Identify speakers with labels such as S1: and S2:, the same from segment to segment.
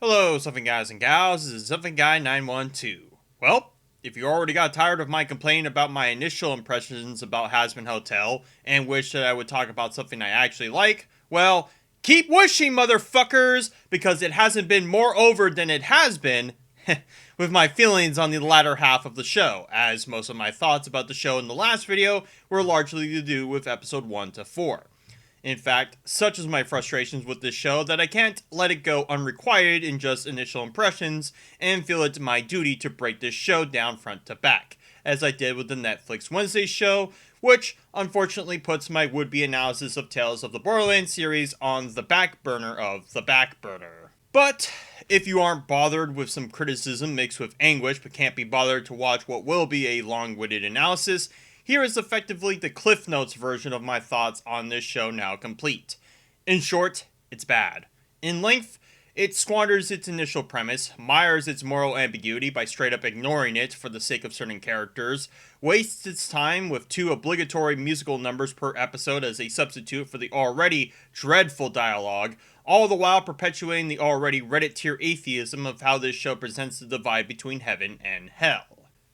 S1: Hello, Something Guys and Gals, this is Something Guy 912. Well, if you already got tired of my complaining about my initial impressions about Hazbin Hotel and wish that I would talk about something I actually like, well, keep wishing, motherfuckers, because it hasn't been more over than it has been with my feelings on the latter half of the show, as most of my thoughts about the show in the last video were largely to do with episode 1 to 4. In fact, such is my frustrations with this show that I can't let it go unrequited in just initial impressions and feel it's my duty to break this show down front to back, as I did with the Netflix Wednesday show, which unfortunately puts my would-be analysis of Tales of the Borderlands series on the back burner of the back burner. But if you aren't bothered with some criticism mixed with anguish but can't be bothered to watch what will be a long-winded analysis, here is effectively the Cliff Notes version of my thoughts on this show now complete. In short, it's bad. In length, it squanders its initial premise, mires its moral ambiguity by straight up ignoring it for the sake of certain characters, wastes its time with 2 obligatory musical numbers per episode as a substitute for the already dreadful dialogue, all the while perpetuating the already Reddit tier atheism of how this show presents the divide between heaven and hell.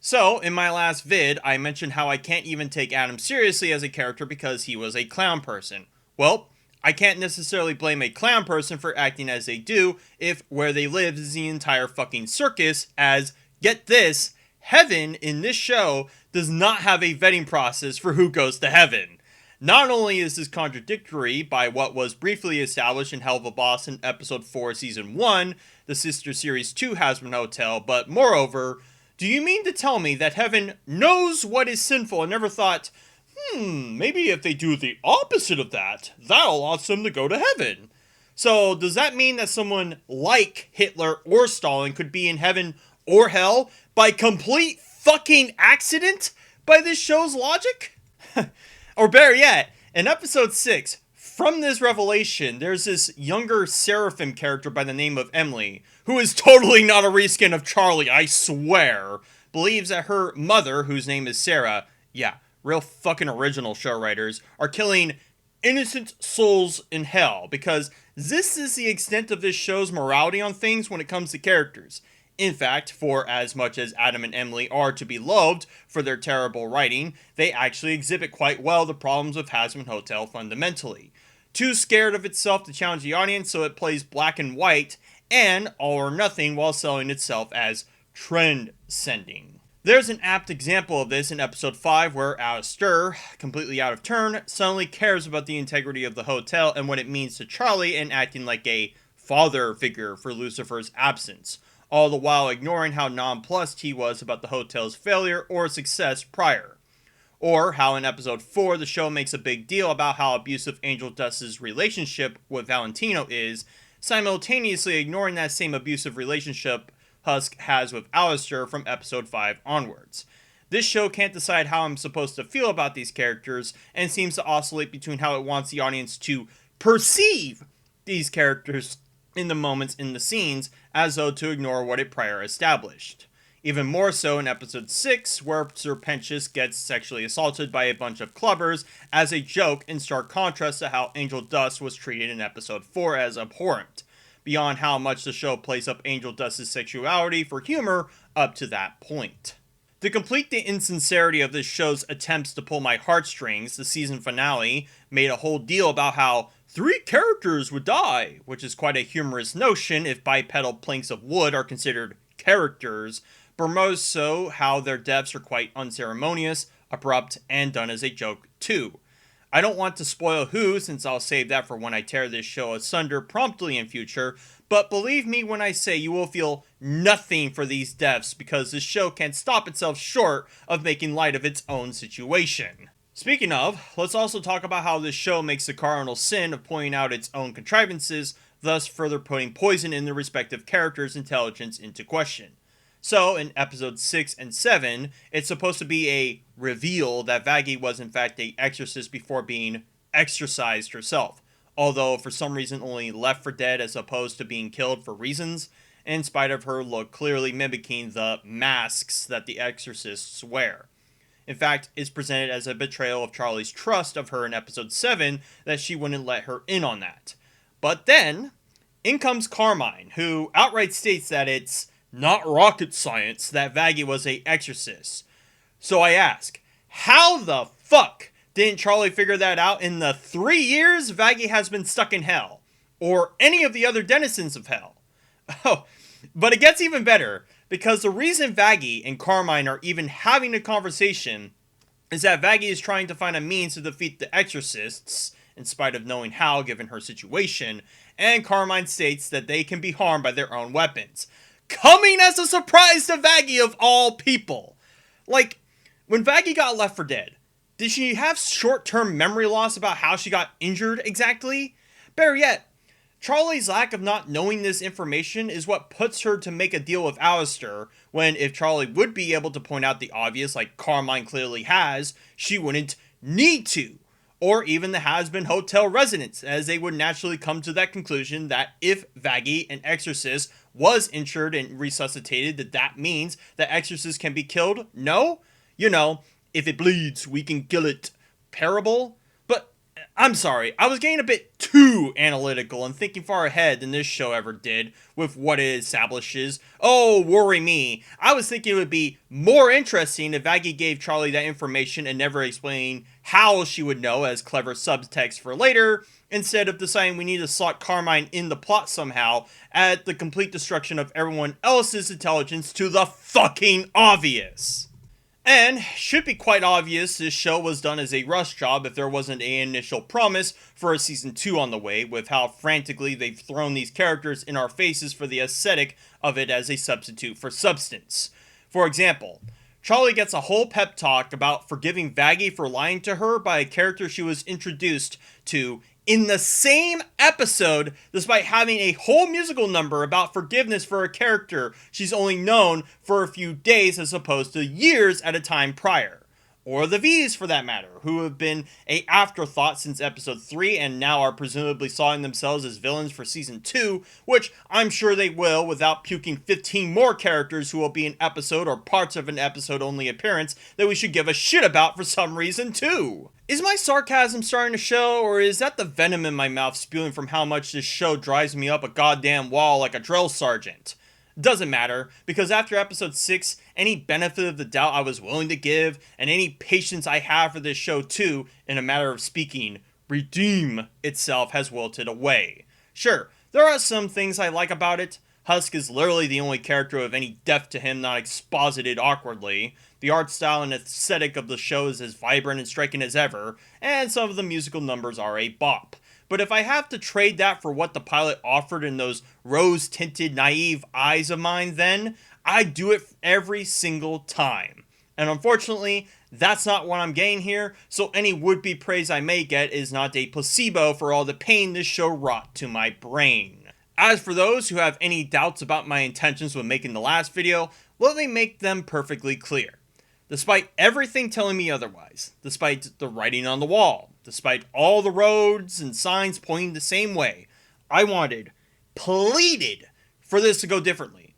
S1: So, in my last vid, I mentioned how I can't even take Adam seriously as a character because he was a clown person. Well, I can't necessarily blame a clown person for acting as they do if where they live is the entire fucking circus, as, get this, heaven in this show does not have a vetting process for who goes to heaven. Not only is this contradictory by what was briefly established in Hell of a Boss in episode 4 season 1, the sister series to Hazbin Hotel, but moreover, do you mean to tell me that heaven knows what is sinful and never thought, maybe if they do the opposite of that, that'll cause them to go to heaven? So, does that mean that someone like Hitler or Stalin could be in heaven or hell by complete fucking accident by this show's logic? Or better yet, in episode 6, from this revelation, there's this younger seraphim character by the name of Emily, who is totally not a reskin of Charlie, I swear, believes that her mother, whose name is Sarah, yeah, real fucking original show writers, are killing innocent souls in hell, because this is the extent of this show's morality on things when it comes to characters. In fact, for as much as Adam and Emily are to be loved for their terrible writing, they actually exhibit quite well the problems of Hazbin Hotel fundamentally. Too scared of itself to challenge the audience, so it plays black and white and all or nothing while selling itself as trend-sending. There's an apt example of this in episode 5 where Alistair, completely out of turn, suddenly cares about the integrity of the hotel and what it means to Charlie and acting like a father figure for Lucifer's absence, all the while ignoring how nonplussed he was about the hotel's failure or success prior. Or how in episode 4 the show makes a big deal about how abusive Angel Dust's relationship with Valentino is, simultaneously ignoring that same abusive relationship Husk has with Alistair from episode 5 onwards. This show can't decide how I'm supposed to feel about these characters, and seems to oscillate between how it wants the audience to perceive these characters in the moments in the scenes, as though to ignore what it prior established. Even more so in episode 6, where Sir Pentious gets sexually assaulted by a bunch of clubbers as a joke, in stark contrast to how Angel Dust was treated in episode 4 as abhorrent, beyond how much the show plays up Angel Dust's sexuality for humor up to that point. To complete the insincerity of this show's attempts to pull my heartstrings, the season finale made a whole deal about how 3 characters would die, which is quite a humorous notion if bipedal planks of wood are considered characters, but most so how their deaths are quite unceremonious, abrupt, and done as a joke too. I don't want to spoil who, since I'll save that for when I tear this show asunder promptly in future, but believe me when I say you will feel nothing for these deaths because this show can't stop itself short of making light of its own situation. Speaking of, let's also talk about how this show makes the cardinal sin of pointing out its own contrivances, thus further putting poison in the respective characters' intelligence into question. So, in episodes 6 and 7, it's supposed to be a reveal that Vaggie was in fact an exorcist before being exorcised herself, although for some reason only left for dead as opposed to being killed for reasons, in spite of her look clearly mimicking the masks that the exorcists wear. In fact, it's presented as a betrayal of Charlie's trust of her in episode 7 that she wouldn't let her in on that. But then, In comes Carmine, who outright states that it's not rocket science that Vaggie was a exorcist. So I ask, how the fuck didn't Charlie figure that out in the 3 years Vaggie has been stuck in hell? Or any of the other denizens of hell? Oh, but it gets even better, because the reason Vaggie and Carmine are even having a conversation is that Vaggie is trying to find a means to defeat the exorcists, in spite of knowing how given her situation, and Carmine states that they can be harmed by their own weapons. Coming as a surprise to Vaggie of all people! Like, when Vaggie got left for dead, did she have short-term memory loss about how she got injured exactly? Better yet, Charlie's lack of not knowing this information is what puts her to make a deal with Alistair, when if Charlie would be able to point out the obvious like Carmine clearly has, she wouldn't need to. Or even the Hazbin Hotel residents, as they would naturally come to that conclusion that if Vaggie, an exorcist, was injured and resuscitated, that means that exorcists can be killed? No? You know, if it bleeds, we can kill it. Parable? But, I'm sorry, I was getting a bit too analytical and thinking far ahead than this show ever did with what it establishes. Oh, worry me. I was thinking it would be more interesting if Vaggie gave Charlie that information and never explained how she would know as clever subtext for later, instead of deciding we need to slot Carmine in the plot somehow at the complete destruction of everyone else's intelligence to the fucking obvious. And should be quite obvious this show was done as a rush job if there wasn't an initial promise for a season 2 on the way, with how frantically they've thrown these characters in our faces for the aesthetic of it as a substitute for substance. For example, Charlie gets a whole pep talk about forgiving Vaggie for lying to her by a character she was introduced to in the same episode, despite having a whole musical number about forgiveness for a character she's only known for a few days as opposed to years at a time prior. Or the V's for that matter, who have been a afterthought since episode 3 and now are presumably sawing themselves as villains for season 2, which I'm sure they will without puking 15 more characters who will be an episode or parts of an episode only appearance that we should give a shit about for some reason too. Is my sarcasm starting to show, or is that the venom in my mouth spewing from how much this show drives me up a goddamn wall like a drill sergeant? Doesn't matter, because after episode 6, any benefit of the doubt I was willing to give, and any patience I have for this show too, in a matter of speaking, redeem itself has wilted away. Sure, there are some things I like about it. Husk is literally the only character of any depth to him not exposited awkwardly. The art style and aesthetic of the show is as vibrant and striking as ever, and some of the musical numbers are a bop. But if I have to trade that for what the pilot offered in those rose-tinted, naive eyes of mine then, I'd do it every single time. And unfortunately, that's not what I'm getting here, so any would-be praise I may get is not a placebo for all the pain this show wrought to my brain. As for those who have any doubts about my intentions when making the last video, let me make them perfectly clear. Despite everything telling me otherwise, despite the writing on the wall, despite all the roads and signs pointing the same way, I pleaded for this to go differently.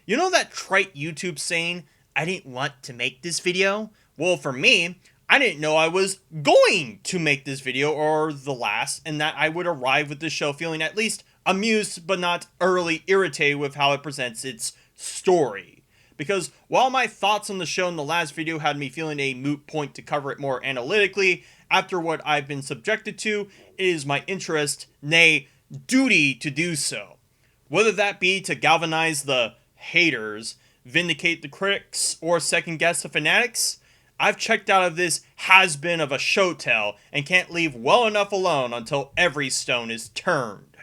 S1: You know that trite YouTube saying, I didn't want to make this video? Well, for me, I didn't know I was going to make this video or the last, and that I would arrive with this show feeling at least amused but not utterly irritated with how it presents its story. Because while my thoughts on the show in the last video had me feeling a moot point to cover it more analytically, after what I've been subjected to, it is my interest, nay, duty to do so. Whether that be to galvanize the haters, vindicate the critics, or second guess the fanatics, I've checked out of this has-been of a show tell and can't leave well enough alone until every stone is turned.